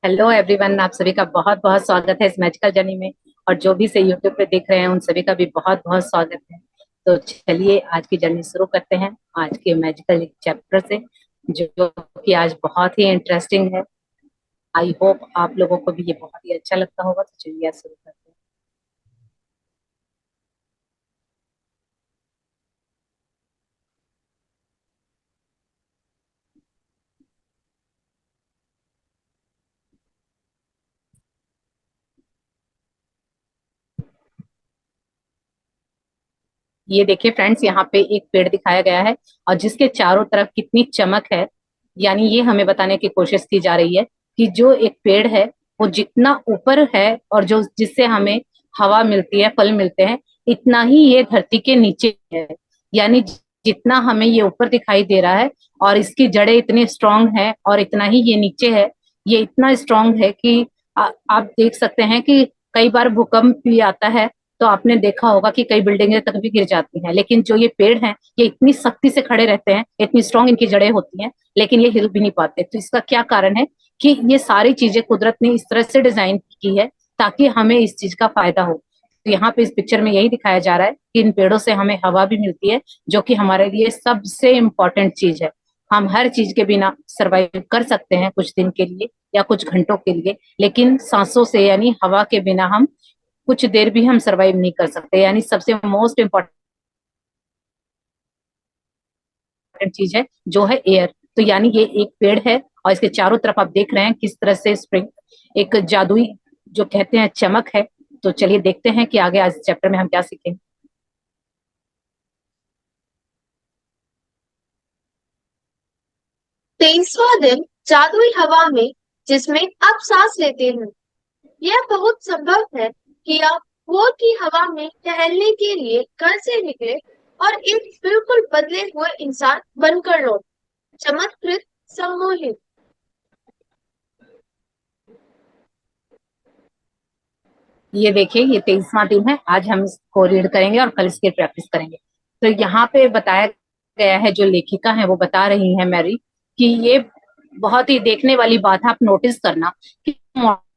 Hello everyone, आप सभी का बहुत बहुत स्वागत है इस मैजिकल जर्नी में। और जो भी से यूट्यूब पे देख रहे हैं उन सभी का भी बहुत बहुत स्वागत है। तो चलिए आज की जर्नी शुरू करते हैं आज के मैजिकल चैप्टर से, जो कि आज बहुत ही इंटरेस्टिंग है। आई होप आप लोगों को भी ये बहुत ही अच्छा लगता होगा। तो चलिए आज शुरू करते हैं। ये देखिए फ्रेंड्स, यहाँ पे एक पेड़ दिखाया गया है और जिसके चारों तरफ कितनी चमक है। यानी ये हमें बताने की कोशिश की जा रही है कि जो एक पेड़ है वो जितना ऊपर है और जो जिससे हमें हवा मिलती है, फल मिलते हैं, इतना ही ये धरती के नीचे है। यानी जितना हमें ये ऊपर दिखाई दे रहा है और इसकी जड़ें इतनी स्ट्रांग है और इतना ही ये नीचे है। ये इतना स्ट्रांग है कि आप देख सकते हैं कि कई बार भूकंप भी आता है तो आपने देखा होगा कि कई बिल्डिंगें तक भी गिर जाती हैं, लेकिन जो ये पेड़ हैं ये इतनी सख्ती से खड़े रहते हैं, इतनी स्ट्रांग इनकी जड़ें होती हैं, लेकिन ये हिल भी नहीं पाते। तो इसका क्या कारण है कि ये सारी चीजें कुदरत ने इस तरह से डिजाइन की है ताकि हमें इस चीज का फायदा हो। तो यहाँ पे इस पिक्चर में यही दिखाया जा रहा है कि इन पेड़ों से हमें हवा भी मिलती है, जो कि हमारे लिए सबसे इम्पोर्टेंट चीज है। हम हर चीज के बिना सरवाइव कर सकते हैं कुछ दिन के लिए या कुछ घंटों के लिए, लेकिन सांसों से यानी हवा के बिना हम कुछ देर भी हम सरवाइव नहीं कर सकते। यानी सबसे मोस्ट इम्पोर्टेंट चीज है जो है एयर। तो यानी ये एक पेड़ है और इसके चारों तरफ आप देख रहे हैं किस तरह से स्प्रिंग एक जादुई जो कहते हैं चमक है। तो चलिए देखते हैं कि आगे आज चैप्टर में हम क्या सीखें। 23वां दिन जादुई हवा में जिसमें आप सांस लेते हैं। यह बहुत संभव है कि आप भोर की हवा में टहलने के लिए घर से निकले और एक बिल्कुल बदले हुए इंसान बनकर लौट। चमत्कृत सम्मोहित। ये देखिए, ये 23वां दिन है। आज हम इसको रीड करेंगे और कल इसकी प्रैक्टिस करेंगे। तो यहाँ पे बताया गया है, जो लेखिका है वो बता रही है मैरी, कि ये बहुत ही देखने वाली बात है। आप नोटिस करना कि मॉर्निंग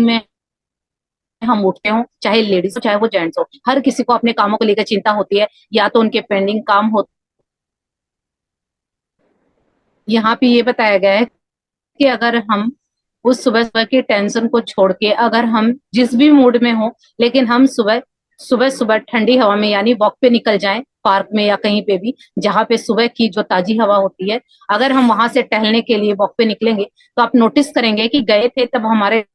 में हम उठते हो, चाहे लेडीज हो चाहे वो जेंट्स हो, हर किसी को अपने कामों को लेकर चिंता होती है, या तो उनके पेंडिंग काम हो। यहाँ पे ये बताया गया है कि अगर हम उस सुबह सुबह की टेंशन को छोड़ के, अगर हम जिस भी मूड में हो, लेकिन हम सुबह सुबह सुबह ठंडी हवा में यानी वॉक पे निकल जाएं, पार्क में या कहीं पे भी जहाँ पे सुबह की जो ताजी हवा होती है, अगर हम वहां से टहलने के लिए वॉक पे निकलेंगे तो आप नोटिस करेंगे कि गए थे तब हमारे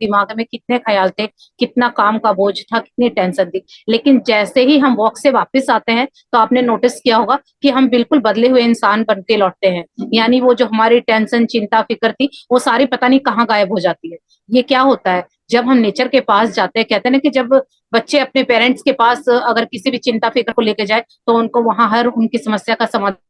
दिमाग में कितने ख्याल थे, कितना काम का बोझ था, कितनी टेंशन थी। लेकिन जैसे ही हम वॉक से वापस आते हैं तो आपने नोटिस किया होगा कि हम बिल्कुल बदले हुए इंसान बन के लौटते हैं। यानी वो जो हमारी टेंशन चिंता फिक्र थी वो सारी पता नहीं कहाँ गायब हो जाती है। ये क्या होता है जब हम नेचर के पास जाते हैं। कहते हैं ना कि जब बच्चे अपने पेरेंट्स के पास अगर किसी भी चिंता फिक्र को लेके जाए तो उनको वहां हर उनकी समस्या का समाधान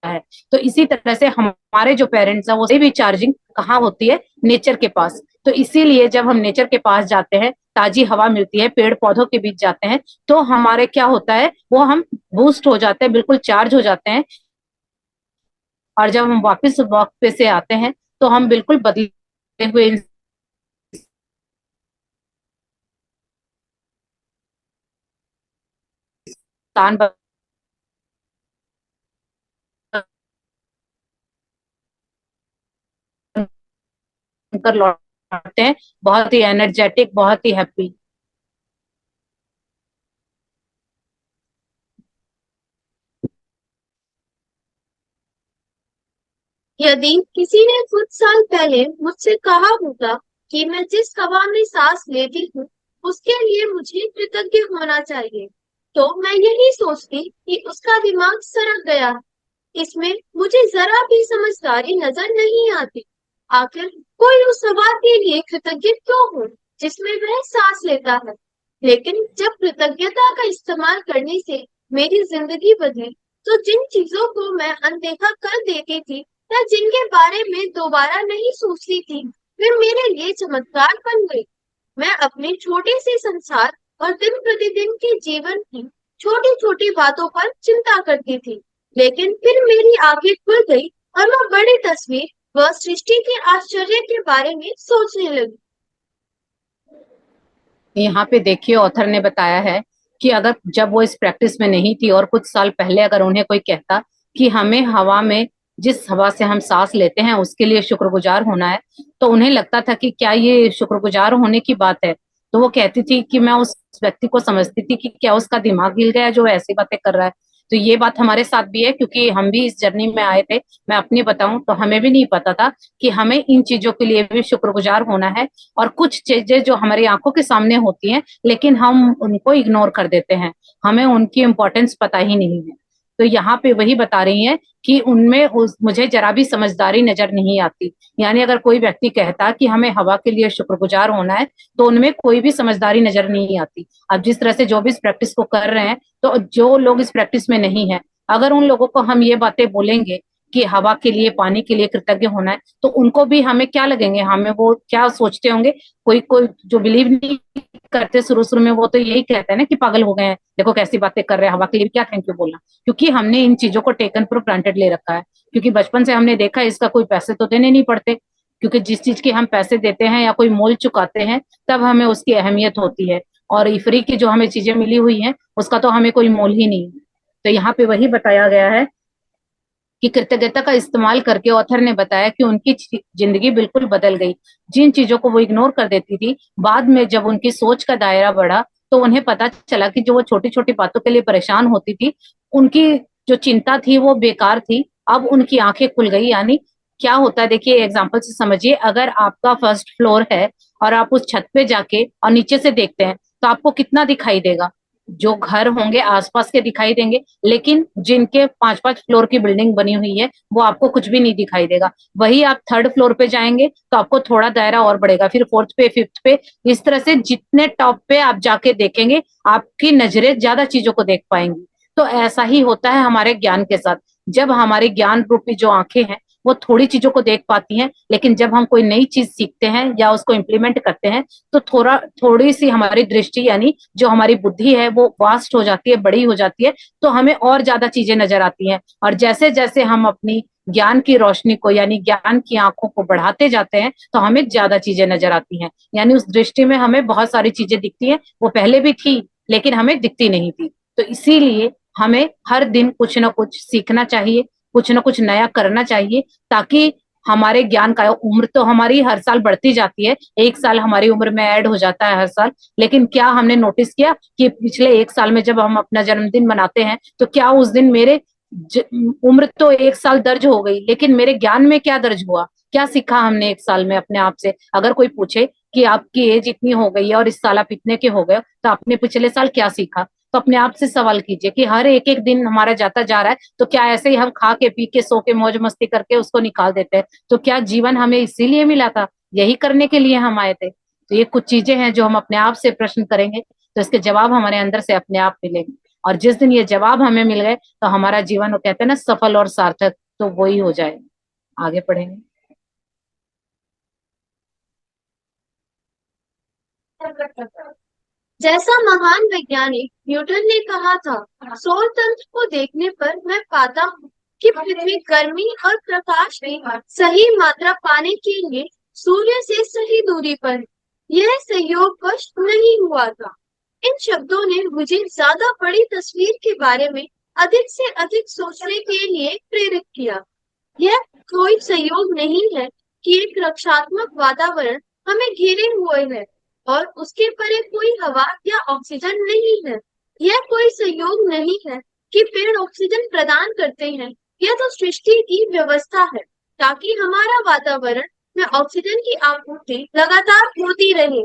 है। तो इसी तरह से हमारे जो पेरेंट्स हैं वो से भी चार्जिंग कहाँ होती है, नेचर के पास। तो इसीलिए जब हम नेचर के पास जाते हैं, ताजी हवा मिलती है, पेड़ पौधों के बीच जाते हैं, तो हमारे क्या होता है, वो हम बूस्ट हो जाते हैं, बिल्कुल चार्ज हो जाते हैं। और जब हम वापस वॉक पे से आते हैं तो हम बिल्कुल बदले हुए इंसान बनकर लौटते हैं, बहुत ही एनर्जेटिक, बहुत ही हैप्पी। यदि किसी ने कुछ साल पहले मुझसे कहा होता कि मैं जिस हवा में सांस लेती हूँ उसके लिए मुझे कृतज्ञ होना चाहिए, तो मैं यही सोचती कि उसका दिमाग सड़क गया है। इसमें मुझे जरा भी समझदारी नजर नहीं आती। आखिर कोई उस हवा के लिए कृतज्ञ क्यों हो जिसमें वह सांस लेता है। लेकिन जब कृतज्ञता का इस्तेमाल करने से मेरी जिंदगी बदली, तो जिन चीजों को मैं अनदेखा कर देती थी या जिनके बारे में दोबारा नहीं सोचती थी, फिर मेरे लिए चमत्कार बन गई। मैं अपने छोटे से संसार और दिन प्रतिदिन के जीवन की छोटी छोटी बातों पर चिंता करती थी, लेकिन फिर मेरी आंखें खुल गई और मैं बड़ी तस्वीर व सृष्टि के आश्चर्य के बारे में सोचने लगी। यहाँ पे देखिए ऑथर ने बताया है कि अगर जब वो इस प्रैक्टिस में नहीं थी और कुछ साल पहले अगर उन्हें कोई कहता कि हमें हवा में, जिस हवा से हम सांस लेते हैं उसके लिए शुक्रगुजार होना है, तो उन्हें लगता था कि क्या ये शुक्रगुजार होने की बात है। तो वो कहती थी कि मैं उस व्यक्ति को समझती थी कि क्या उसका दिमाग हिल गया जो ऐसी बातें कर रहा है। तो ये बात हमारे साथ भी है, क्योंकि हम भी इस जर्नी में आए थे। मैं अपनी बताऊं तो हमें भी नहीं पता था कि हमें इन चीजों के लिए भी शुक्रगुजार होना है। और कुछ चीजें जो हमारी आंखों के सामने होती हैं लेकिन हम उनको इग्नोर कर देते हैं, हमें उनकी इम्पोर्टेंस पता ही नहीं है। तो यहाँ पे वही बता रही हैं कि उनमें मुझे जरा भी समझदारी नजर नहीं आती। यानी अगर कोई व्यक्ति कहता कि हमें हवा के लिए शुक्रगुजार होना है, तो उनमें कोई भी समझदारी नजर नहीं आती। अब जिस तरह से जो भी इस प्रैक्टिस को कर रहे हैं, तो जो लोग इस प्रैक्टिस में नहीं है, अगर उन लोगों को हम ये बातें बोलेंगे कि हवा के लिए, पानी के लिए कृतज्ञ होना है, तो उनको भी हमें क्या लगेंगे, हमें वो क्या सोचते होंगे। कोई कोई जो बिलीव नहीं करते शुरू शुरू में, वो तो यही कहते हैं ना कि पागल हो गए हैं, देखो कैसी बातें कर रहे हैं, हवा के लिए क्या थैंक यू बोलना। क्योंकि हमने इन चीजों को टेकन फॉर ग्रांटेड ले रखा है। क्योंकि बचपन से हमने देखा है इसका कोई पैसे तो देने नहीं पड़ते। क्योंकि जिस चीज के हम पैसे देते हैं या कोई मोल चुकाते हैं, तब हमें उसकी अहमियत होती है। और ये फ्री की जो हमें चीजें मिली हुई हैं, उसका तो हमें कोई मोल ही नहीं है। तो यहाँ पे वही बताया गया है कि कृतज्ञता का इस्तेमाल करके ऑथर ने बताया कि उनकी जिंदगी बिल्कुल बदल गई। जिन चीजों को वो इग्नोर कर देती थी, बाद में जब उनकी सोच का दायरा बढ़ा, तो उन्हें पता चला कि जो वो छोटी छोटी बातों के लिए परेशान होती थी, उनकी जो चिंता थी वो बेकार थी। अब उनकी आंखें खुल गई। यानी क्या होता है, देखिए एग्जाम्पल से समझिए, अगर आपका फर्स्ट फ्लोर है और आप उस छत पे जाके और नीचे से देखते हैं, तो आपको कितना दिखाई देगा। जो घर होंगे आसपास के दिखाई देंगे, लेकिन जिनके 5-5 फ्लोर की बिल्डिंग बनी हुई है, वो आपको कुछ भी नहीं दिखाई देगा। वही आप थर्ड फ्लोर पे जाएंगे तो आपको थोड़ा दायरा और बढ़ेगा, फिर फोर्थ पे, फिफ्थ पे। इस तरह से जितने टॉप पे आप जाके देखेंगे, आपकी नजरें ज्यादा चीजों को देख पाएंगी। तो ऐसा ही होता है हमारे ज्ञान के साथ। जब हमारे ज्ञान रूपी जो आंखें हैं, वो थोड़ी चीजों को देख पाती हैं, लेकिन जब हम कोई नई चीज सीखते हैं या उसको इम्प्लीमेंट करते हैं, तो थोड़ी सी हमारी दृष्टि, यानी जो हमारी बुद्धि है, वो वास्ट हो जाती है, बड़ी हो जाती है। तो हमें और ज्यादा चीजें नजर आती हैं। और जैसे जैसे हम अपनी ज्ञान की रोशनी को, यानी ज्ञान की आंखों को बढ़ाते जाते हैं, तो हमें ज्यादा चीजें नजर आती हैं। यानी उस दृष्टि में हमें बहुत सारी चीजें दिखती हैं, वो पहले भी थी लेकिन हमें दिखती नहीं थी। तो इसीलिए हमें हर दिन कुछ ना कुछ सीखना चाहिए, कुछ ना कुछ नया करना चाहिए, ताकि हमारे ज्ञान का, उम्र तो हमारी हर साल बढ़ती जाती है, 1 साल हमारी उम्र में ऐड हो जाता है हर साल। लेकिन क्या हमने नोटिस किया कि पिछले 1 साल में जब हम अपना जन्मदिन मनाते हैं, तो क्या उस दिन मेरे ज, उम्र तो 1 साल दर्ज हो गई, लेकिन मेरे ज्ञान में क्या दर्ज हुआ, क्या सीखा हमने 1 साल में अपने आप से। अगर कोई पूछे कि आपकी एज इतनी हो गई है और इस साल आप इतने के हो गए, तो आपने पिछले साल क्या सीखा। तो अपने आप से सवाल कीजिए कि हर एक एक दिन हमारा जाता जा रहा है, तो क्या ऐसे ही हम खा के, पी के, सो के, मौज मस्ती करके उसको निकाल देते हैं। तो क्या जीवन हमें इसीलिए मिला था, यही करने के लिए हम आए थे। तो ये कुछ चीजें हैं जो हम अपने आप से प्रश्न करेंगे, तो इसके जवाब हमारे अंदर से अपने आप मिलेंगे। और जिस दिन ये जवाब हमें मिल गए, तो हमारा जीवन, वो कहते हैं ना, सफल और सार्थक, तो वो ही हो जाएगा। आगे पढ़ेंगे। जैसा महान वैज्ञानिक न्यूटन ने कहा था, सौर तंत्र को देखने पर मैं पाता हूँ कि पृथ्वी गर्मी और प्रकाश की सही मात्रा पाने के लिए सूर्य से सही दूरी पर है। यह संयोगवश नहीं हुआ था। इन शब्दों ने मुझे ज्यादा बड़ी तस्वीर के बारे में अधिक से अधिक सोचने के लिए प्रेरित किया। यह कोई संयोग नहीं है कि एक रक्षात्मक वातावरण हमें घेरे हुए है और उसके परे कोई हवा या ऑक्सीजन नहीं है। यह कोई संयोग नहीं है कि पेड़ ऑक्सीजन प्रदान करते हैं। यह तो सृष्टि की व्यवस्था है, ताकि हमारा वातावरण में ऑक्सीजन की आपूर्ति लगातार होती रहे।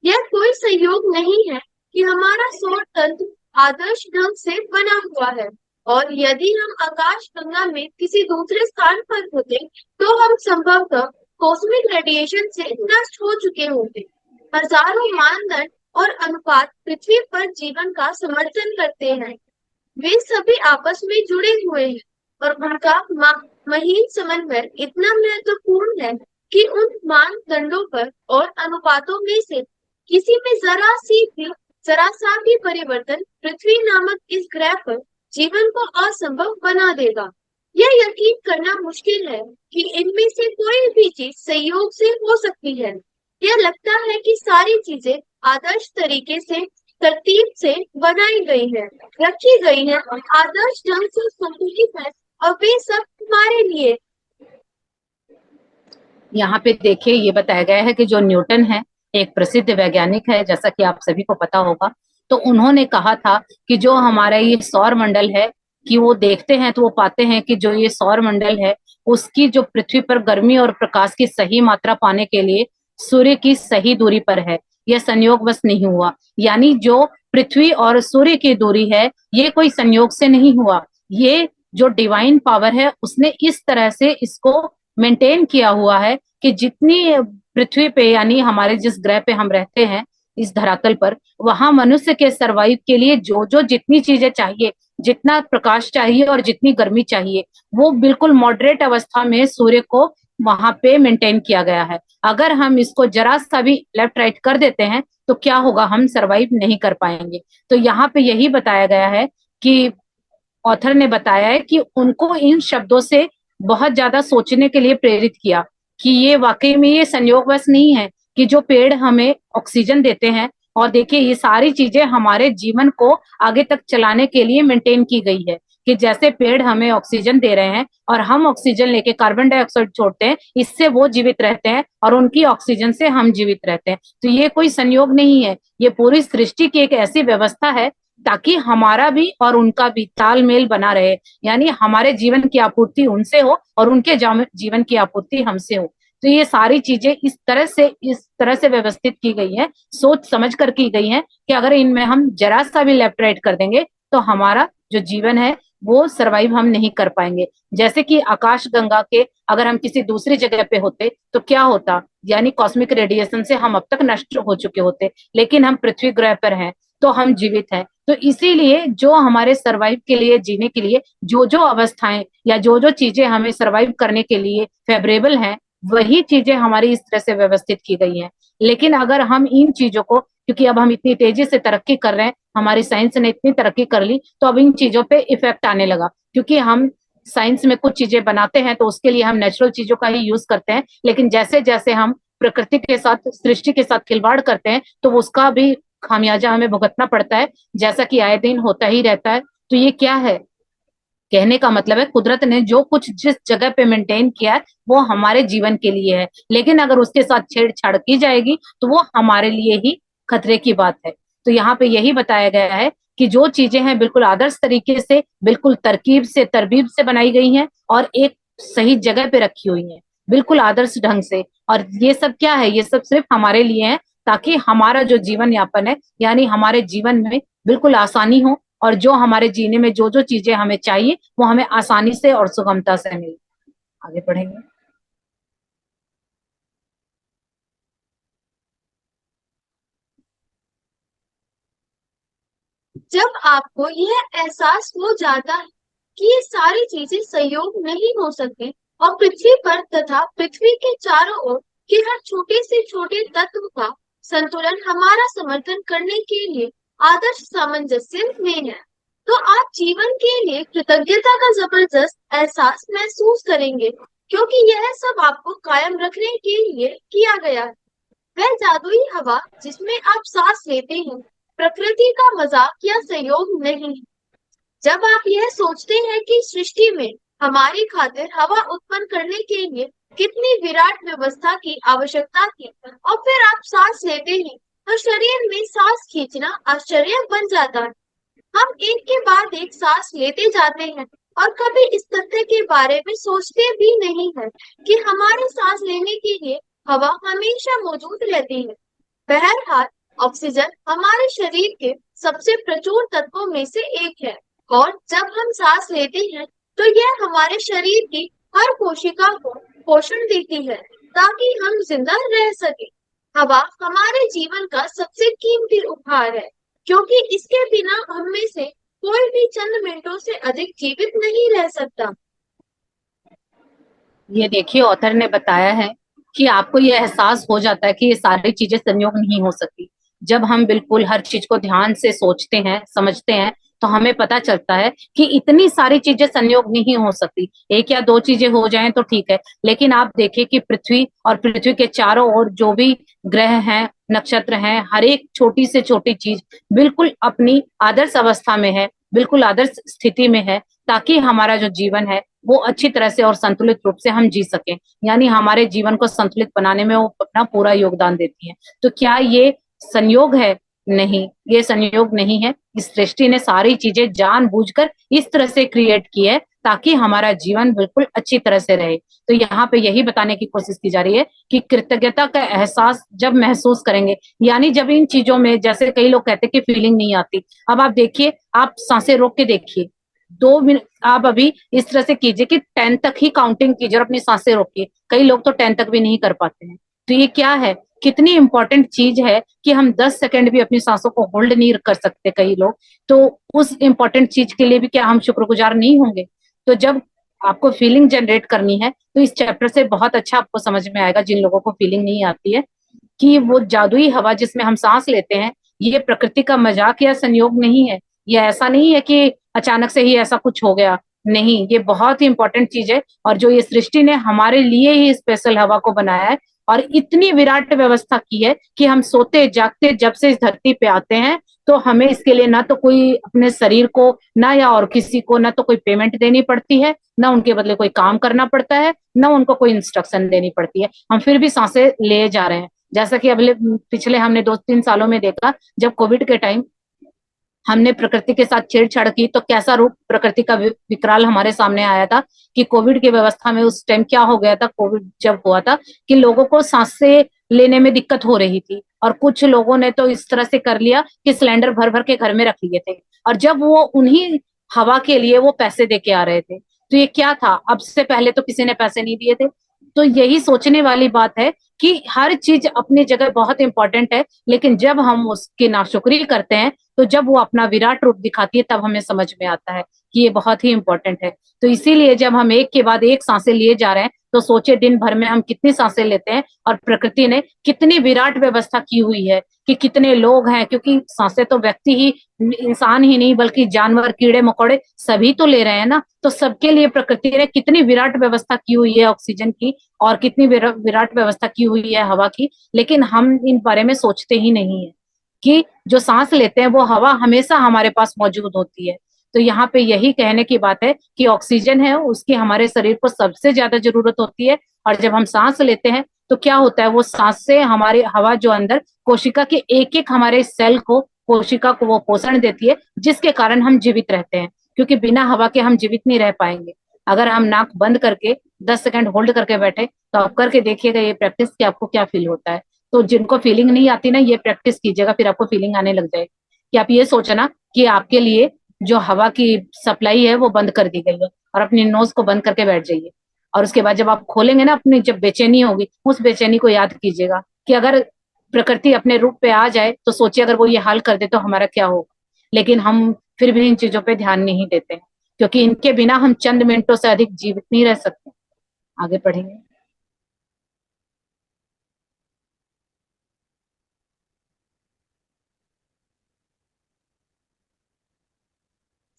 यह कोई संयोग नहीं है कि हमारा सौर तंत्र आदर्श ढंग से बना हुआ है, और यदि हम आकाश गंगा में किसी दूसरे स्थान पर होते, तो हम संभवतः कॉस्मिक रेडिएशन से नष्ट हो चुके होते। हजारों मानदंड और अनुपात पृथ्वी पर जीवन का समर्थन करते हैं। वे सभी आपस में जुड़े हुए हैं और उनका महीन समन्वय इतना महत्वपूर्ण है कि उन मानदंडों पर और अनुपातों में से किसी में जरा सा भी परिवर्तन पृथ्वी नामक इस ग्रह पर जीवन को असंभव बना देगा। यह यकीन करना मुश्किल है कि इनमें से कोई भी चीज संयोग से हो सकती है। यह लगता है कि सारी चीजें आदर्श तरीके से तरतीब से बनाई गई है, रखी गई है, आदर्श ढंग से संतुलित है, और वे सब हमारे लिए। यहाँ पे देखिए ये बताया गया है कि जो न्यूटन है, एक प्रसिद्ध वैज्ञानिक है, जैसा कि आप सभी को पता होगा। तो उन्होंने कहा था कि जो हमारा ये सौर मंडल है, कि वो देखते हैं तो वो पाते हैं कि जो ये सौर मंडल है, उसकी जो पृथ्वी पर गर्मी और प्रकाश की सही मात्रा पाने के लिए सूर्य की सही दूरी पर है। यह संयोगवश नहीं हुआ। यानी जो पृथ्वी और सूर्य की दूरी है, ये कोई संयोग से नहीं हुआ। ये जो डिवाइन पावर है, उसने इस तरह से इसको मेंटेन किया हुआ है कि जितनी पृथ्वी पे, यानी हमारे जिस ग्रह पे हम रहते हैं, इस धरातल पर, वहां मनुष्य के सरवाइव के लिए जो जो जितनी चीजें चाहिए, जितना प्रकाश चाहिए और जितनी गर्मी चाहिए, वो बिल्कुल मॉडरेट अवस्था में सूर्य को वहां पे मेंटेन किया गया है। अगर हम इसको जरा सा भी लेफ्ट राइट कर देते हैं तो क्या होगा, हम सरवाइव नहीं कर पाएंगे। तो यहाँ पे यही बताया गया है कि ऑथर ने बताया है कि उनको इन शब्दों से बहुत ज्यादा सोचने के लिए प्रेरित किया कि ये वाकई में ये संयोगवश नहीं है कि जो पेड़ हमें ऑक्सीजन देते हैं, और देखिए ये सारी चीजें हमारे जीवन को आगे तक चलाने के लिए मेंटेन की गई है। कि जैसे पेड़ हमें ऑक्सीजन दे रहे हैं और हम ऑक्सीजन लेके कार्बन डाइऑक्साइड छोड़ते हैं, इससे वो जीवित रहते हैं और उनकी ऑक्सीजन से हम जीवित रहते हैं। तो ये कोई संयोग नहीं है, ये पूरी सृष्टि की एक ऐसी व्यवस्था है ताकि हमारा भी और उनका भी तालमेल बना रहे। यानी हमारे जीवन की आपूर्ति उनसे हो और उनके जीवन की आपूर्ति हमसे हो। तो ये सारी चीजें इस तरह से व्यवस्थित की गई है, सोच समझ कर की गई है कि अगर इनमें हम जरा सा भी लेफ्ट राइट कर देंगे तो हमारा जो जीवन है वो सरवाइव हम नहीं कर पाएंगे। जैसे कि आकाश गंगा के अगर हम किसी दूसरी जगह पे होते तो क्या होता, यानी कॉस्मिक रेडिएशन से हम अब तक नष्ट हो चुके होते, लेकिन हम पृथ्वी ग्रह पर हैं तो हम जीवित हैं। तो इसीलिए जो हमारे सरवाइव के लिए, जीने के लिए जो जो अवस्थाएं या जो जो चीजें हमें सरवाइव करने के लिए फेवरेबल हैं, वही चीजें हमारी इस तरह से व्यवस्थित की गई हैं। लेकिन अगर हम इन चीजों को, क्योंकि अब हम इतनी तेजी से तरक्की कर रहे हैं, हमारी साइंस ने इतनी तरक्की कर ली, तो अब इन चीजों पे इफेक्ट आने लगा। क्योंकि हम साइंस में कुछ चीजें बनाते हैं तो उसके लिए हम नेचुरल चीजों का ही यूज करते हैं, लेकिन जैसे जैसे हम प्रकृति के साथ, सृष्टि के साथ खिलवाड़ करते हैं तो उसका भी खामियाजा हमें भुगतना पड़ता है, जैसा कि आए दिन होता ही रहता है। तो ये क्या है, कहने का मतलब है कुदरत ने जो कुछ जिस जगह पे मेंटेन किया है वो हमारे जीवन के लिए है, लेकिन अगर उसके साथ छेड़छाड़ की जाएगी तो वो हमारे लिए ही खतरे की बात है। तो यहाँ पे यही बताया गया है कि जो चीजें हैं बिल्कुल आदर्श तरीके से, बिल्कुल तरकीब से, तरबीब से बनाई गई हैं और एक सही जगह पे रखी हुई हैं, बिल्कुल आदर्श ढंग से। और ये सब क्या है, ये सब सिर्फ हमारे लिए है, ताकि हमारा जो जीवन यापन है, यानी हमारे जीवन में बिल्कुल आसानी हो, और जो हमारे जीने में जो जो चीजें हमें चाहिए वो हमें आसानी से और सुगमता से मिले। आगे बढ़ेंगे। जब आपको यह एहसास हो जाता है कि ये सारी चीजें संयोग नहीं हो सकती, और पृथ्वी पर तथा पृथ्वी के चारों ओर के हर छोटे से छोटे तत्व का संतुलन हमारा समर्थन करने के लिए आदर्श सामंजस्य में है, तो आप जीवन के लिए कृतज्ञता का जबरदस्त एहसास महसूस करेंगे, क्योंकि यह सब आपको कायम रखने के लिए किया गया है। वह जादुई हवा जिसमें आप सांस लेते हैं प्रकृति का मजाक या संयोग नहीं है। जब आप यह सोचते हैं कि सृष्टि में हमारी खातिर हवा उत्पन्न करने के लिए कितनी विराट व्यवस्था की आवश्यकता थी, और फिर आप सांस लेते हैं, तो शरीर में सांस खींचना आश्चर्य बन जाता है। हम एक के बाद एक सांस लेते जाते हैं और कभी इस तथ्य के बारे में सोचते भी नहीं है कि हमारे सांस लेने के लिए हवा हमेशा मौजूद रहती है। बहरहाल, ऑक्सीजन हमारे शरीर के सबसे प्रचुर तत्वों में से एक है, और जब हम सांस लेते हैं तो यह हमारे शरीर की हर कोशिका को पोषण देती है ताकि हम जिंदा रह सके। हवा हमारे जीवन का सबसे कीमती उपहार है, क्योंकि इसके बिना हम में से कोई भी चंद मिनटों से अधिक जीवित नहीं रह सकता। ये देखिए ऑथर ने बताया है कि आपको ये एहसास हो जाता है कि ये सारी चीजें संयोग नहीं हो सकती। जब हम बिल्कुल हर चीज को ध्यान से सोचते हैं, समझते हैं, तो हमें पता चलता है कि इतनी सारी चीजें संयोग नहीं हो सकती। एक या दो चीजें हो जाएं तो ठीक है, लेकिन आप देखिए कि पृथ्वी और पृथ्वी के चारों ओर जो भी ग्रह हैं, नक्षत्र हैं, हर एक छोटी से छोटी चीज बिल्कुल अपनी आदर्श अवस्था में है, बिल्कुल आदर्श स्थिति में है, ताकि हमारा जो जीवन है वो अच्छी तरह से और संतुलित रूप से हम जी सकें। यानी हमारे जीवन को संतुलित बनाने में वो अपना पूरा योगदान देती है। तो क्या ये संयोग है? नहीं, ये संयोग नहीं है। इस सृष्टि ने सारी चीजें जानबूझकर इस तरह से क्रिएट की है ताकि हमारा जीवन बिल्कुल अच्छी तरह से रहे। तो यहाँ पे यही बताने की कोशिश की जा रही है कि कृतज्ञता का एहसास जब महसूस करेंगे, यानी जब इन चीजों में, जैसे कई लोग कहते हैं कि फीलिंग नहीं आती, अब आप देखिए, आप सांसें रोक के देखिए, 2 मिनट आप अभी इस तरह से कीजिए कि 10 तक ही काउंटिंग कीजिए और अपनी सांसें रोकिए। कई लोग तो 10 तक भी नहीं कर पाते हैं। तो ये क्या है, कितनी इंपॉर्टेंट चीज है कि हम 10 सेकंड भी अपनी सांसों को होल्ड नहीं कर सकते कई लोग। तो उस इंपॉर्टेंट चीज के लिए भी क्या हम शुक्रगुजार नहीं होंगे? तो जब आपको फीलिंग जनरेट करनी है तो इस चैप्टर से बहुत अच्छा आपको समझ में आएगा, जिन लोगों को फीलिंग नहीं आती है, कि वो जादुई हवा जिसमें हम सांस लेते हैं, ये प्रकृति का मजाक या संयोग नहीं है। ये ऐसा नहीं है कि अचानक से ही ऐसा कुछ हो गया। नहीं, ये बहुत ही इंपॉर्टेंट चीज है, और जो ये सृष्टि ने हमारे लिए ही स्पेशल हवा को बनाया है, और इतनी विराट व्यवस्था की है कि हम सोते जागते जब से इस धरती पे आते हैं, तो हमें इसके लिए ना तो कोई अपने शरीर को, ना या और किसी को, ना तो कोई पेमेंट देनी पड़ती है, ना उनके बदले कोई काम करना पड़ता है, ना उनको कोई इंस्ट्रक्शन देनी पड़ती है। हम फिर भी सांसें ले जा रहे हैं। जैसा कि अगले पिछले हमने 2-3 सालों में देखा, जब कोविड के टाइम हमने प्रकृति के साथ छेड़छाड़ की, तो कैसा रूप प्रकृति का विकराल हमारे सामने आया था। कि कोविड की व्यवस्था में उस टाइम क्या हो गया था, कोविड जब हुआ था, कि लोगों को सांसें लेने में दिक्कत हो रही थी, और कुछ लोगों ने तो इस तरह से कर लिया कि सिलेंडर भर भर के घर में रख लिए थे, और जब वो उन्हीं हवा के लिए वो पैसे दे के आ रहे थे। तो ये क्या था, अब से पहले तो किसी ने पैसे नहीं दिए थे। तो यही सोचने वाली बात है कि हर चीज अपनी जगह बहुत इंपॉर्टेंट है, लेकिन जब हम उसकी नाशुक्री करते हैं, तो जब वो अपना विराट रूप दिखाती है, तब हमें समझ में आता है कि ये बहुत ही इंपॉर्टेंट है। तो इसीलिए जब हम एक के बाद एक सांसें लिए जा रहे हैं, तो सोचे दिन भर में हम कितनी सांसें लेते हैं, और प्रकृति ने कितनी विराट व्यवस्था की हुई है कि कितने लोग हैं, क्योंकि सांसें तो व्यक्ति ही, इंसान ही नहीं बल्कि जानवर, कीड़े मकोड़े सभी तो ले रहे हैं ना। तो सबके लिए प्रकृति ने कितनी विराट व्यवस्था की हुई है ऑक्सीजन की, और कितनी विराट व्यवस्था की हुई है हवा की। लेकिन हम इन बारे में सोचते ही नहीं है कि जो सांस लेते हैं वो हवा हमेशा हमारे पास मौजूद होती है। तो यहाँ पे यही कहने की बात है कि ऑक्सीजन है उसकी हमारे शरीर को सबसे ज्यादा जरूरत होती है। और जब हम सांस लेते हैं तो क्या होता है, वो सांस से हमारी हवा जो अंदर कोशिका के एक एक हमारे सेल को, कोशिका को वो पोषण देती है, जिसके कारण हम जीवित रहते हैं। क्योंकि बिना हवा के हम जीवित नहीं रह पाएंगे। अगर हम नाक बंद करके 10 सेकंड होल्ड करके बैठे, तो आप करके देखिएगा ये प्रैक्टिस, कि आपको क्या फील होता है। तो जिनको फीलिंग नहीं आती ना, ये प्रैक्टिस कीजिएगा, फिर आपको फीलिंग आने लग जाएगी। कि आप ये सोचना कि आपके लिए जो हवा की सप्लाई है वो बंद कर दी गई है, और अपनी नोज को बंद करके बैठ जाइए। और उसके बाद जब आप खोलेंगे ना, अपनी जब बेचैनी होगी, उस बेचैनी को याद कीजिएगा कि अगर प्रकृति अपने रूप पे आ जाए, तो सोचिए अगर वो ये हाल कर दे तो हमारा क्या होगा। लेकिन हम फिर भी इन चीजों पे ध्यान नहीं देते हैं, क्योंकि इनके बिना हम चंद मिनटों से अधिक जीवित नहीं रह सकते। आगे पढ़ेंगे।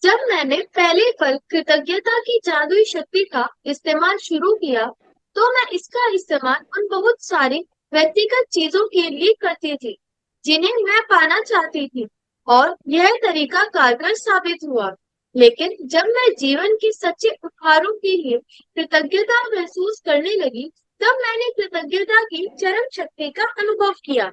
जब मैंने पहले पल कृतज्ञता की जादुई शक्ति का इस्तेमाल शुरू किया, तो मैं इसका इस्तेमाल उन बहुत सारी व्यक्तिगत चीजों के लिए करती थी जिन्हें मैं पाना चाहती थी, और यह तरीका कारगर साबित हुआ। लेकिन जब मैं जीवन के सच्चे उपहारों के लिए कृतज्ञता महसूस करने लगी, तब मैंने कृतज्ञता की चरम शक्ति का अनुभव किया।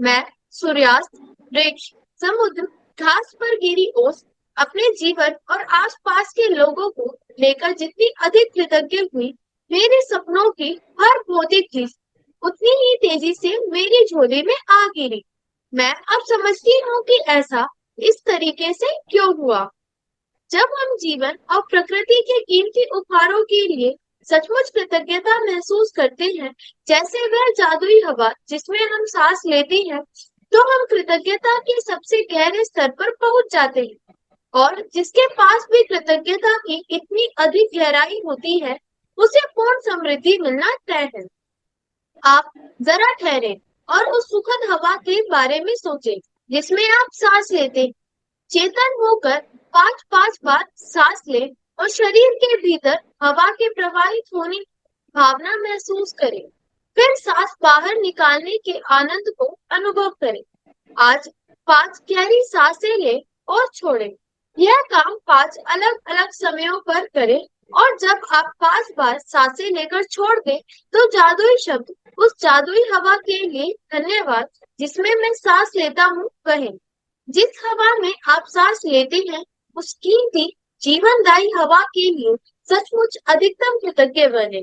मैं सूर्यास्त, वृक्ष, समुद्र, घास पर गिरी ओस, अपने जीवन और आसपास के लोगों को लेकर जितनी अधिक कृतज्ञ हुई, मेरे सपनों की हर भौतिक चीज उतनी ही तेजी से मेरी झोली में आ गिरी। मैं अब समझती हूँ कि ऐसा इस तरीके से क्यों हुआ। जब हम जीवन और प्रकृति के कीमती उपहारों के लिए सचमुच कृतज्ञता महसूस करते हैं, जैसे वह जादुई हवा जिसमें हम सांस लेते हैं, तो हम कृतज्ञता के सबसे गहरे स्तर पर पहुंच जाते हैं। और जिसके पास भी कृतज्ञता की इतनी अधिक गहराई होती है, उसे पूर्ण समृद्धि मिलना तय है। आप जरा ठहरे और उस सुखद हवा के बारे में सोचें, जिसमें आप सांस लेते हैं। चेतन होकर 5-5 बार सांस लें और शरीर के भीतर हवा के प्रवाहित होने की भावना महसूस करें। फिर सांस बाहर निकालने के आनंद को अनुभव करें। आज 5 गहरी सांसें लें और छोड़ें। यह काम 5 अलग-अलग समयों पर करें और जब आप 5 बार सांसें लेकर छोड़ दें, तो जादुई शब्द उस जादुई हवा के लिए धन्यवाद जिसमें मैं सांस लेता हूँ कहें। जिस हवा में आप सांस लेते हैं, उस कीमती जीवनदायी हवा के लिए सचमुच अधिकतम कृतज्ञ बने।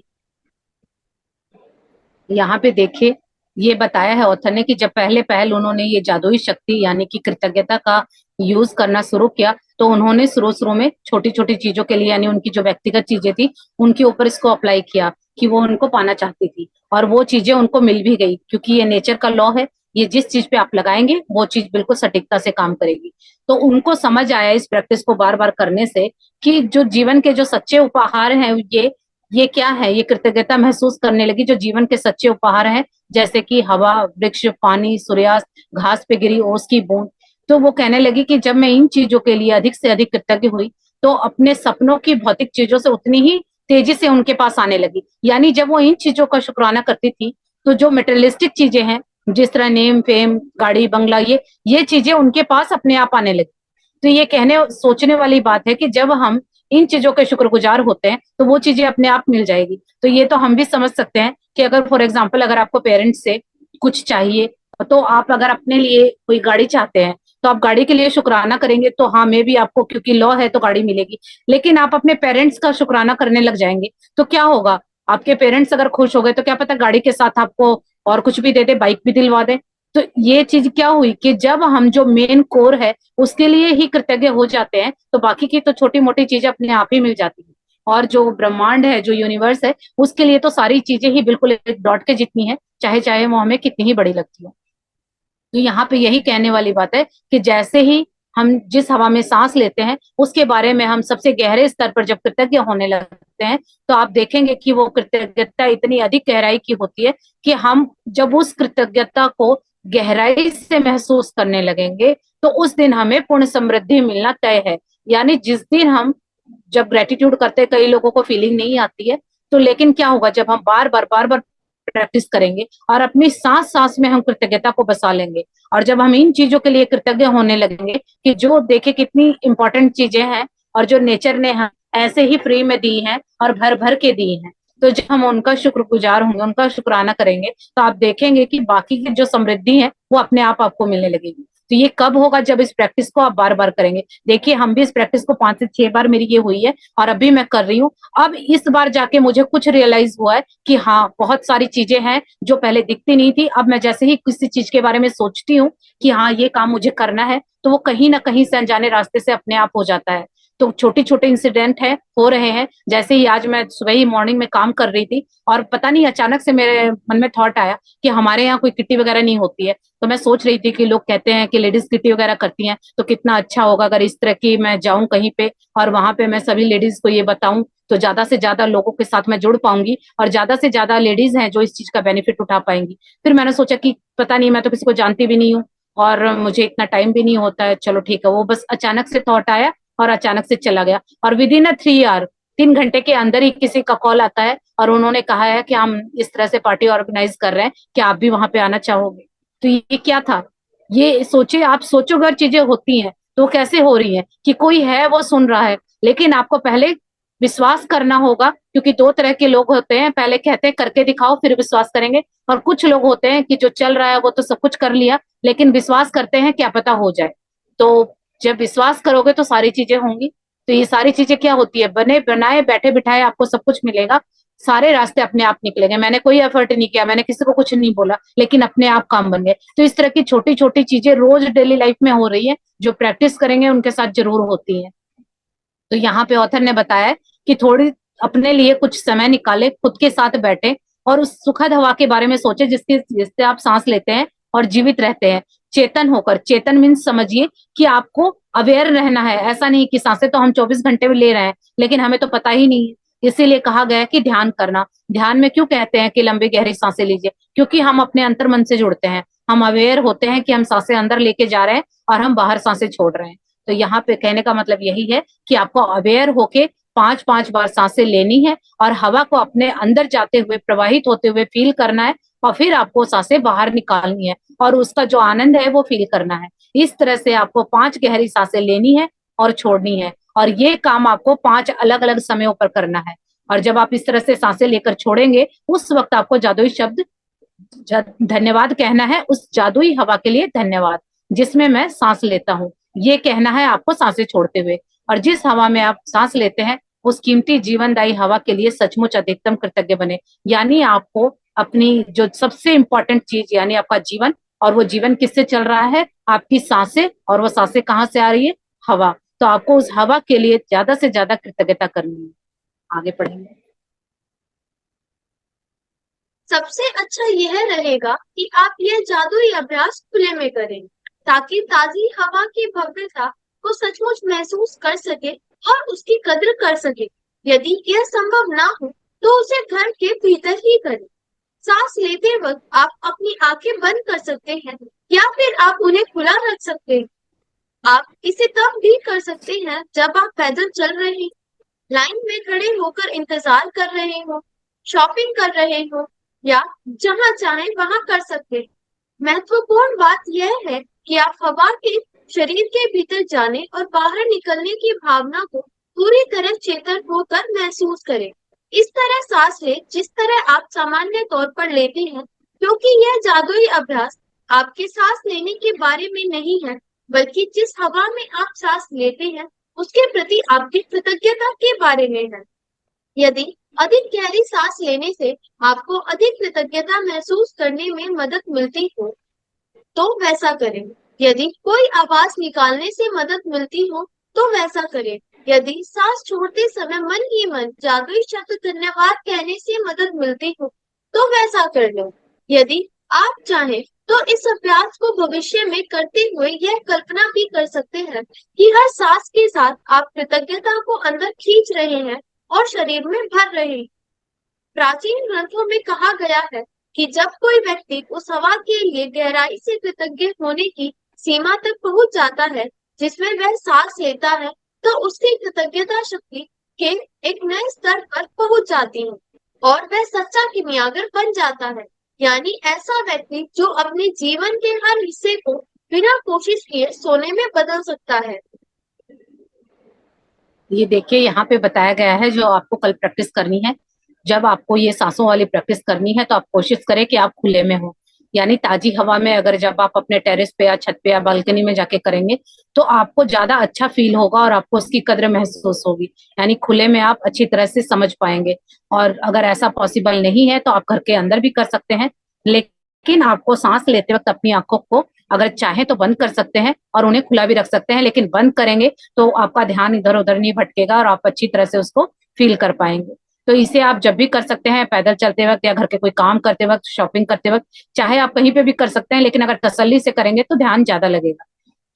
यहाँ पे देखिए, ये बताया है ऑथर ने कि जब पहले पहल उन्होंने ये जादुई शक्ति यानी कि कृतज्ञता का यूज करना शुरू किया, तो उन्होंने शुरू शुरू में छोटी छोटी चीजों के लिए यानी उनकी जो व्यक्तिगत चीजें थी उनके ऊपर इसको अप्लाई किया कि वो उनको पाना चाहती थी, और वो चीजें उनको मिल भी गई, क्योंकि ये नेचर का लॉ है। ये जिस चीज पे आप लगाएंगे वो चीज बिल्कुल सटीकता से काम करेगी। तो उनको समझ आया इस प्रैक्टिस को बार बार करने से कि जो जीवन के जो सच्चे उपहार हैं ये क्या है, ये कृतज्ञता महसूस करने लगी जो जीवन के सच्चे उपहार हैं, जैसे कि हवा, वृक्ष, पानी, सूर्यास्त, घास पे गिरी ओस की बूंद। तो वो कहने लगी कि जब मैं इन चीजों के लिए अधिक से अधिक कृतज्ञ हुई, तो अपने सपनों की भौतिक चीजों से उतनी ही तेजी से उनके पास आने लगी। यानी जब वो इन चीजों का शुक्राना करती थी, तो जो मटेरियलिस्टिक चीजें हैं, जिस तरह नेम फेम गाड़ी बंगला, ये चीजें उनके पास अपने आप आने लगी। तो ये कहने सोचने वाली बात है कि जब हम इन चीजों के शुक्रगुजार होते हैं तो वो चीजें अपने आप मिल जाएगी। तो ये तो हम भी समझ सकते हैं कि अगर फॉर एग्जाम्पल अगर आपको पेरेंट्स से कुछ चाहिए, तो आप अगर अपने लिए कोई गाड़ी चाहते हैं तो आप गाड़ी के लिए शुक्राना करेंगे, तो हाँ मे भी आपको, क्योंकि लॉ है तो गाड़ी मिलेगी। लेकिन आप अपने पेरेंट्स का शुक्राना करने लग जाएंगे तो क्या होगा, आपके पेरेंट्स अगर खुश हो गए तो क्या पता गाड़ी के साथ आपको और कुछ भी दे दे, बाइक भी दिलवा दे। तो ये चीज क्या हुई कि जब हम जो मेन कोर है उसके लिए ही कृतज्ञ हो जाते हैं, तो बाकी की तो छोटी मोटी चीजें अपने आप ही मिल जाती है। और जो ब्रह्मांड है, जो यूनिवर्स है, उसके लिए तो सारी चीजें ही बिल्कुल एक डॉट के जितनी है, चाहे चाहे वो हमें कितनी ही बड़ी लगती हो। तो यहाँ पे यही कहने वाली बात है कि जैसे ही हम जिस हवा में सांस लेते हैं उसके बारे में हम सबसे गहरे स्तर पर जब कृतज्ञ होने लगते हैं, तो आप देखेंगे कि वो कृतज्ञता इतनी अधिक गहराई की होती है कि हम जब उस कृतज्ञता को गहराई से महसूस करने लगेंगे, तो उस दिन हमें पूर्ण समृद्धि मिलना तय है। यानी जिस दिन हम जब ग्रेटिट्यूड करते हैं, कई लोगों को फीलिंग नहीं आती है, तो लेकिन क्या होगा जब हम बार बार प्रैक्टिस करेंगे और अपनी सांस सांस में हम कृतज्ञता को बसा लेंगे, और जब हम इन चीजों के लिए कृतज्ञ होने लगेंगे कि जो देखे कितनी इंपॉर्टेंट चीजें हैं और जो नेचर ने हम ऐसे ही फ्री में दी हैं और भर भर के दी हैं, तो जब हम उनका शुक्रगुजार होंगे, उनका शुक्राना करेंगे, तो आप देखेंगे कि बाकी की जो समृद्धि है वो अपने आप आपको मिलने लगेगी। तो ये कब होगा, जब इस प्रैक्टिस को आप बार बार करेंगे। देखिए हम भी इस प्रैक्टिस को 5 से 6 बार मेरी ये हुई है और अभी मैं कर रही हूँ। अब इस बार जाके मुझे कुछ रियलाइज हुआ है कि हाँ बहुत सारी चीजें हैं जो पहले दिखती नहीं थी, अब मैं जैसे ही किसी चीज के बारे में सोचती हूँ कि हाँ ये काम मुझे करना है, तो वो कहीं ना कहीं से अनजाने रास्ते से अपने आप हो जाता है। तो छोटे छोटे इंसिडेंट है हो रहे हैं, जैसे ही आज मैं सुबह ही मॉर्निंग में काम कर रही थी और पता नहीं अचानक से मेरे मन में थॉट आया कि हमारे यहाँ कोई किट्टी वगैरह नहीं होती है। तो मैं सोच रही थी कि लोग कहते हैं कि लेडीज किट्टी वगैरह करती हैं, तो कितना अच्छा होगा अगर इस तरह की मैं जाऊं कहीं पे और वहां पे मैं सभी लेडीज को ये बताऊं, तो ज्यादा से ज्यादा लोगों के साथ मैं जुड़ पाऊंगी और ज्यादा से ज्यादा लेडीज हैं जो इस चीज का बेनिफिट उठा पाएंगी। फिर मैंने सोचा कि पता नहीं, मैं तो किसी को जानती भी नहीं हूँ और मुझे इतना टाइम भी नहीं होता है, चलो ठीक है। वो बस अचानक से थॉट आया और अचानक से चला गया, और विद इन 3 आवर 3 घंटे के अंदर ही किसी का कॉल आता है और उन्होंने कहा है कि हम इस तरह से पार्टी ऑर्गेनाइज कर रहे हैं, कि आप भी वहां पे आना चाहोगे। तो ये क्या था, ये सोचिए, आप सोचो अगर चीजें होती हैं तो कैसे हो रही हैं, कि कोई है वो सुन रहा है, लेकिन आपको पहले विश्वास करना होगा। क्योंकि 2 तरह के लोग होते हैं, पहले कहते हैं करके दिखाओ फिर विश्वास करेंगे, और कुछ लोग होते हैं कि जो चल रहा है वो तो सब कुछ कर लिया लेकिन विश्वास करते हैं क्या पता हो जाए। तो जब विश्वास करोगे तो सारी चीजें होंगी। तो ये सारी चीजें क्या होती है, बने बनाए बैठे बिठाए आपको सब कुछ मिलेगा, सारे रास्ते अपने आप निकलेंगे। मैंने कोई एफर्ट नहीं किया, मैंने किसी को कुछ नहीं बोला, लेकिन अपने आप काम बन गए। तो इस तरह की छोटी छोटी चीजें रोज डेली लाइफ में हो रही है, जो प्रैक्टिस करेंगे उनके साथ जरूर होती है। तो यहाँ पे ऑथर ने बताया कि थोड़ी अपने लिए कुछ समय निकाले, खुद के साथ बैठे और उस सुखद हवा के बारे में सोचे जिससे आप सांस लेते हैं और जीवित रहते हैं, चेतन होकर। चेतन मीन्स समझिए कि आपको अवेयर रहना है, ऐसा नहीं कि सांसें तो हम 24 घंटे में ले रहे हैं लेकिन हमें तो पता ही नहीं है। इसीलिए कहा गया है कि ध्यान करना। ध्यान में क्यों कहते हैं कि लंबी गहरी सांसें लीजिए? क्योंकि हम अपने अंतर मन से जुड़ते हैं, हम अवेयर होते हैं कि हम सांसें अंदर लेके जा रहे हैं और हम बाहर सांसें छोड़ रहे हैं। तो यहाँ पे कहने का मतलब यही है कि आपको अवेयर होके 5-5 बार सांसें लेनी है और हवा को अपने अंदर जाते हुए, प्रवाहित होते हुए फील करना है, और फिर आपको सांसें बाहर निकालनी है और उसका जो आनंद है वो फील करना है। इस तरह से आपको 5 गहरी सांसें लेनी है और छोड़नी है, और ये काम आपको 5 अलग अलग समयों पर करना है। और जब आप इस तरह से सांसें लेकर छोड़ेंगे, उस वक्त आपको जादुई शब्द धन्यवाद कहना है, उस जादुई हवा के लिए धन्यवाद जिसमें मैं सांस लेता हूँ, ये कहना है आपको सांसें छोड़ते हुए। और जिस हवा में आप सांस लेते हैं, उस कीमती जीवनदायी हवा के लिए सचमुच अधिकतम कृतज्ञ बने। यानी आपको अपनी जो सबसे इंपॉर्टेंट चीज, यानी आपका जीवन, और वो जीवन किससे चल रहा है? आपकी सांसें। और वो सांसें कहाँ से आ रही है? हवा। तो आपको उस हवा के लिए ज्यादा से ज्यादा कृतज्ञता करनी है। आगे पढ़ेंगे। सबसे अच्छा यह रहेगा कि आप यह जादुई अभ्यास खुले में करें, ताकि ताजी हवा की भव्यता को सचमुच महसूस कर सके और उसकी कद्र कर सके। यदि यह संभव ना हो, तो उसे घर के भीतर ही करें। सांस लेते वक्त आप अपनी आंखें बंद कर सकते हैं या फिर आप उन्हें खुला रख सकते हैं। आप इसे तब भी कर सकते हैं जब आप पैदल चल रहे हैं, लाइन में खड़े होकर इंतजार कर रहे हो, शॉपिंग कर रहे हो, या जहां चाहे वहां कर सकते हैं। महत्वपूर्ण बात यह है कि आप हवा के शरीर के भीतर जाने और बाहर निकलने की भावना को पूरी तरह चेतन होकर महसूस करें। इस तरह सांस लें जिस तरह आप सामान्य तौर पर लेते हैं, क्योंकि यह जादुई अभ्यास आपके सांस लेने के बारे में नहीं है, बल्कि जिस हवा में आप सांस लेते हैं उसके प्रति आपकी कृतज्ञता के बारे में है। यदि अधिक गहरी सांस लेने से आपको अधिक कृतज्ञता महसूस करने में मदद मिलती हो, तो वैसा करें। यदि कोई आवाज निकालने से मदद मिलती हो, तो वैसा करें। यदि सांस छोड़ते समय मन ही मन जादुई शब्द धन्यवाद कहने से मदद मिलती हो, तो वैसा कर लो। यदि आप चाहें तो इस अभ्यास को भविष्य में करते हुए यह कल्पना भी कर सकते हैं कि हर सांस के साथ आप कृतज्ञता को अंदर खींच रहे हैं और शरीर में भर रहे हैं। प्राचीन ग्रंथों में कहा गया है कि जब कोई व्यक्ति उस हवा के लिए गहराई से कृतज्ञ होने की सीमा तक पहुंच जाता है जिसमें वह सांस लेता है, तो उसकी कृतज्ञता शक्ति के एक नए स्तर पर पहुंच जाती है और वह सच्चा किमियागर बन जाता है। यानी ऐसा व्यक्ति जो अपने जीवन के हर हिस्से को बिना कोशिश किए सोने में बदल सकता है। ये देखिए, यहाँ पे बताया गया है जो आपको कल प्रैक्टिस करनी है। जब आपको ये सांसों वाली प्रैक्टिस करनी है तो आप कोशिश करें कि आप खुले में हो, यानी ताजी हवा में। अगर जब आप अपने टेरेस पे या छत पे या बालकनी में जाके करेंगे तो आपको ज्यादा अच्छा फील होगा और आपको उसकी कद्र महसूस होगी। यानी खुले में आप अच्छी तरह से समझ पाएंगे। और अगर ऐसा पॉसिबल नहीं है तो आप घर के अंदर भी कर सकते हैं, लेकिन आपको सांस लेते वक्त अपनी आंखों को अगर चाहे तो बंद कर सकते हैं और उन्हें खुला भी रख सकते हैं, लेकिन बंद करेंगे तो आपका ध्यान इधर उधर नहीं भटकेगा और आप अच्छी तरह से उसको फील कर पाएंगे। तो इसे आप जब भी कर सकते हैं, पैदल चलते वक्त या घर के कोई काम करते वक्त, शॉपिंग करते वक्त, चाहे आप कहीं पे भी कर सकते हैं, लेकिन अगर तसल्ली से करेंगे तो ध्यान ज्यादा लगेगा।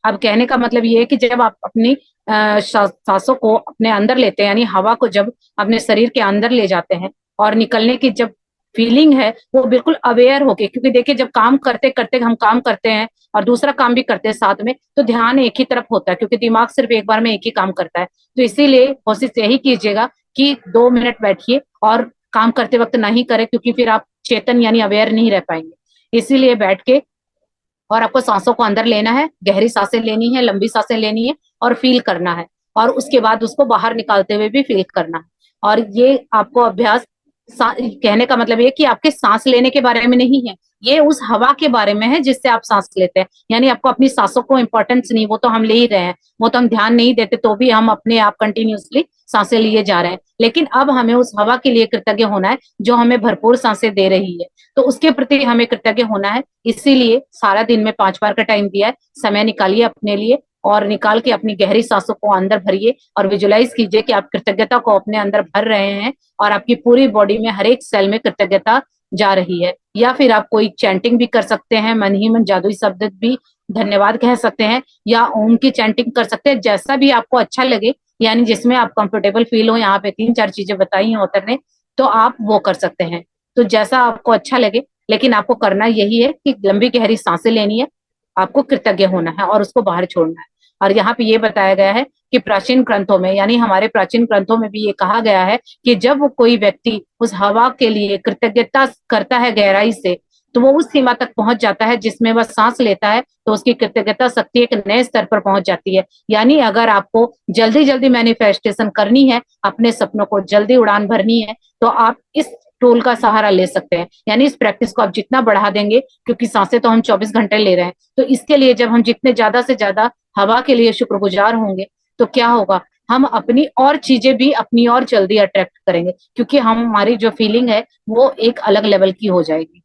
अब कहने का मतलब ये है कि जब आप अपनी सांसों को अपने अंदर लेते हैं, यानी हवा को जब अपने शरीर के अंदर ले जाते हैं और निकलने की जब फीलिंग है, वो बिल्कुल अवेयर होके, क्योंकि देखिए जब काम करते करते हम काम करते हैं और दूसरा काम भी करते हैं साथ में, तो ध्यान एक ही तरफ होता है, क्योंकि दिमाग सिर्फ एक बार में एक ही काम करता है। तो इसीलिए कोशिश यही कीजिएगा कि 2 मिनट बैठिए और काम करते वक्त नहीं करें, क्योंकि फिर आप चेतन यानी अवेयर नहीं रह पाएंगे। इसीलिए बैठ के और आपको सांसों को अंदर लेना है, गहरी सांसें लेनी है, लंबी सांसें लेनी है और फील करना है, और उसके बाद उसको बाहर निकालते हुए भी फील करना है। और ये आपको अभ्यास कहने का मतलब ये कि आपके सांस लेने के बारे में नहीं है, ये उस हवा के बारे में है जिससे आप सांस लेते हैं। यानी आपको अपनी सांसों को इंपॉर्टेंस नहीं, वो तो हम ले ही रहे हैं, वो तो हम ध्यान नहीं देते तो भी हम अपने आप कंटिन्यूअसली सांसें लिए जा रहे हैं, लेकिन अब हमें उस हवा के लिए कृतज्ञ होना है जो हमें भरपूर सांसें दे रही है। तो उसके प्रति हमें कृतज्ञ होना है। इसीलिए सारा दिन में 5 बार का टाइम दिया है, समय निकालिए अपने लिए और निकाल के अपनी गहरी सांसों को अंदर भरिए और विजुलाइज कीजिए कि आप कृतज्ञता को अपने अंदर भर रहे हैं और आपकी पूरी बॉडी में हर एक सेल में कृतज्ञता जा रही है। या फिर आप कोई चैंटिंग भी कर सकते हैं, मन ही मन जादुई शब्द भी धन्यवाद कह सकते हैं, या ओम की चैंटिंग कर सकते हैं, जैसा भी आपको अच्छा लगे। यानी जिसमें आप कंफर्टेबल फील हो। यहाँ पे 3-4 चीजें बताई हैं ऑथर ने, तो आप वो कर सकते हैं। तो जैसा आपको अच्छा लगे, लेकिन आपको करना यही है कि लंबी गहरी सांसें लेनी है, आपको कृतज्ञ होना है और उसको बाहर छोड़ना है। और यहाँ पे ये बताया गया है कि प्राचीन ग्रंथों में, यानी हमारे प्राचीन ग्रंथों में भी ये कहा गया है कि जब कोई व्यक्ति उस हवा के लिए कृतज्ञता करता है गहराई से, तो वो उस सीमा तक पहुंच जाता है जिसमें वह सांस लेता है, तो उसकी कृतज्ञता शक्ति एक नए स्तर पर पहुंच जाती है। यानी अगर आपको जल्दी जल्दी मैनिफेस्टेशन करनी है, अपने सपनों को जल्दी उड़ान भरनी है, तो आप इस टूल का सहारा ले सकते हैं। यानी इस प्रैक्टिस को आप जितना बढ़ा देंगे, क्योंकि सांसें तो हम 24 घंटे ले रहे हैं, तो इसके लिए जब हम जितने ज्यादा से ज्यादा हवा के लिए शुक्रगुजार होंगे, तो क्या होगा, हम अपनी और चीजें भी अपनी और जल्दी अट्रैक्ट करेंगे, क्योंकि हम हमारी जो फीलिंग है वो एक अलग लेवल की हो जाएगी।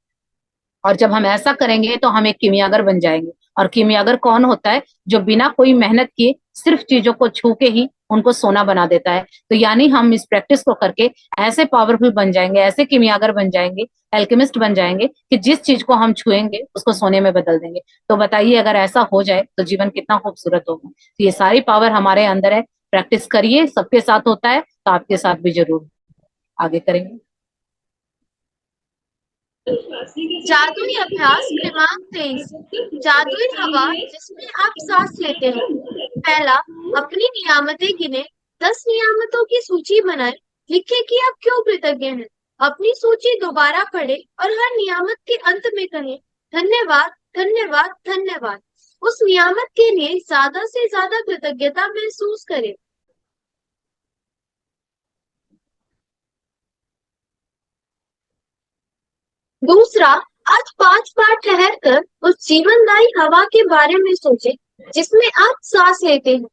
और जब हम ऐसा करेंगे तो हम एक कीमियागर बन जाएंगे। और कीमियागर कौन होता है? जो बिना कोई मेहनत किए सिर्फ चीजों को छू के ही उनको सोना बना देता है। तो यानी हम इस प्रैक्टिस को करके ऐसे पावरफुल बन जाएंगे, ऐसे कीमियागर बन जाएंगे, एल्केमिस्ट बन जाएंगे, कि जिस चीज को हम छुएंगे उसको सोने में बदल देंगे। तो बताइए, अगर ऐसा हो जाए तो जीवन कितना खूबसूरत होगा। तो ये सारी पावर हमारे अंदर है। प्रैक्टिस करिए, सबके साथ होता है तो आपके साथ भी जरूर आगे करेंगे। जादुई अभ्यास क्रमांक 23। जादुई हवा जिसमें आप सांस लेते हैं। पहला, अपनी नियामतें गिने। 10 नियामतों की सूची बनाए। लिखे कि आप क्यों कृतज्ञ हैं। अपनी सूची दोबारा पढ़े और हर नियामत के अंत में कहें, धन्यवाद, धन्यवाद, धन्यवाद। उस नियामत के लिए ज्यादा से ज्यादा कृतज्ञता महसूस करें। दूसरा, आज 5 बार ठहर कर उस जीवनदायी हवा के बारे में सोचें जिसमें आप सांस लेते हैं।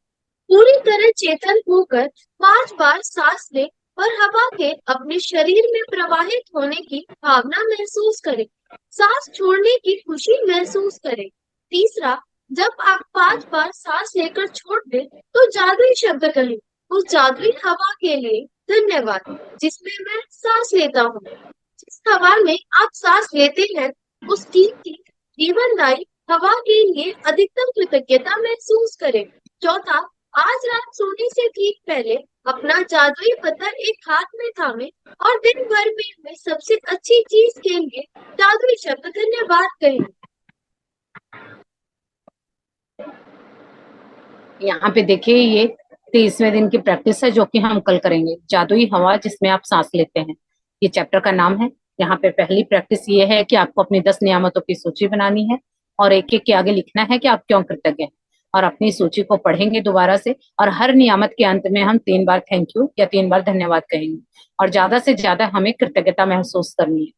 पूरी तरह चेतन होकर 5 बार सांस लें और हवा के अपने शरीर में प्रवाहित होने की भावना महसूस करें। सांस छोड़ने की खुशी महसूस करें। तीसरा, जब आप 5 बार सांस लेकर छोड़ दें, तो जादुई शब्द कहें, उस जादुई हवा के लिए धन्यवाद जिसमें मैं सांस लेता हूँ। जिस हवा में आप सांस लेते हैं, उस कीमती जीवनदायी हवा के लिए अधिकतम कृतज्ञता महसूस करें। चौथा, आज रात सोने से ठीक पहले अपना जादुई पत्थर एक हाथ में थामे और दिन भर में हुई सबसे अच्छी चीज के लिए जादुई शब्द धन्यवाद कहें। यहाँ पे देखिए, ये 23वें दिन की प्रैक्टिस है जो कि हम कल करेंगे। जादुई हवा जिसमें आप सांस लेते हैं, ये चैप्टर का नाम है। यहाँ पे पहली प्रैक्टिस ये है कि आपको अपनी 10 नियामतों की सूची बनानी है और एक एक के आगे लिखना है कि आप क्यों कृतज्ञ हैं। और अपनी सूची को पढ़ेंगे दोबारा से, और हर नियामत के अंत में हम 3 बार थैंक यू या 3 बार धन्यवाद कहेंगे। और ज्यादा से ज्यादा हमें कृतज्ञता महसूस करनी है।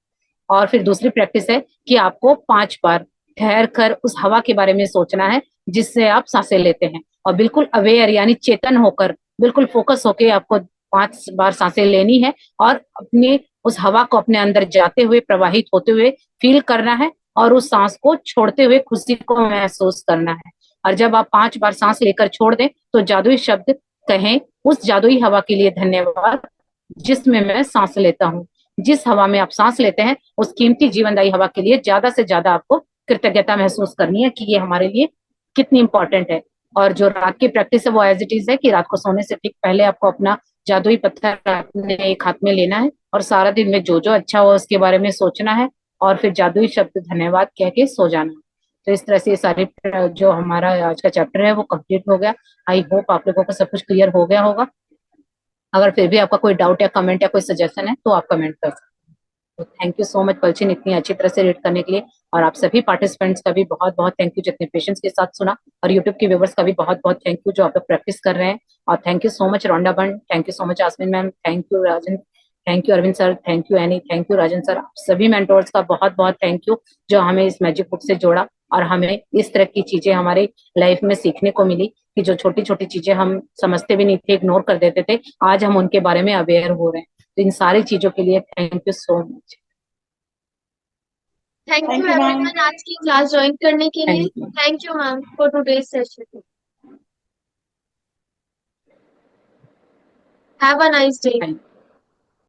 और फिर दूसरी प्रैक्टिस है कि आपको 5 बार ठहर कर उस हवा के बारे में सोचना है जिससे आप सांसें लेते हैं, और बिल्कुल अवेयर यानी चेतन होकर, बिल्कुल फोकस होकर आपको 5 बार सांसें लेनी है और अपने उस हवा को अपने अंदर जाते हुए, प्रवाहित होते हुए फील करना है, और उस सांस को छोड़ते हुए खुशी को महसूस करना है। और जब आप 5 बार सांस लेकर छोड़ दें, तो जादुई शब्द कहें, उस जादुई हवा के लिए धन्यवाद जिसमें मैं सांस लेता हूँ। जिस हवा में आप सांस लेते हैं, उस कीमती जीवनदायी हवा के लिए ज्यादा से ज्यादा आपको कृतज्ञता महसूस करनी है कि ये हमारे लिए कितनी इंपॉर्टेंट है। और जो रात की प्रैक्टिस है वो एज इट इज है कि रात को सोने से ठीक पहले आपको अपना जादुई पत्थर अपने एक हाथ में लेना है और सारा दिन में जो जो अच्छा हो उसके बारे में सोचना है, और फिर जादुई शब्द धन्यवाद कह के सो जाना है। तो इस तरह से ये सारी जो हमारा आज का चैप्टर है वो कंप्लीट हो गया। आई होप आप लोगों को सब कुछ क्लियर हो गया होगा। अगर फिर भी आपका कोई डाउट या कमेंट या कोई सजेशन है तो आप कमेंट कर सकते हैं। तो थैंक यू सो मच पलचिन, इतनी अच्छी तरह से रीड करने के लिए। और आप सभी पार्टिसिपेंट्स का भी बहुत बहुत थैंक यू जितने पेशेंस के साथ सुना, और यूट्यूब के व्यूवर्स का भी बहुत बहुत थैंक यू जो आप लोग प्रैक्टिस कर रहे हैं। और thank you so much Rhonda बंड, thank you so much Asmin ma'am, thank you Rajan, thank you Arvind sir, thank you Annie, thank you Rajan sir. सभी मेंटोर्स का बहुत बहुत थैंक यू जो हमें इस मैजिक बुक से जोड़ा और हमें इस तरह की चीजें हमारे लाइफ में सीखने को मिली, कि जो छोटी छोटी चीजें हम समझते भी नहीं थे, इग्नोर कर देते थे, आज हम उनके बारे में अवेयर हो रहे हैं। तो इन सारी चीजों के लिए thank you so much. Thank you thank you ma'am. Everyone आज की क्लास ज्वाइन करने के लिए। Thank you. Thank you ma'am for today's session. Have a nice day.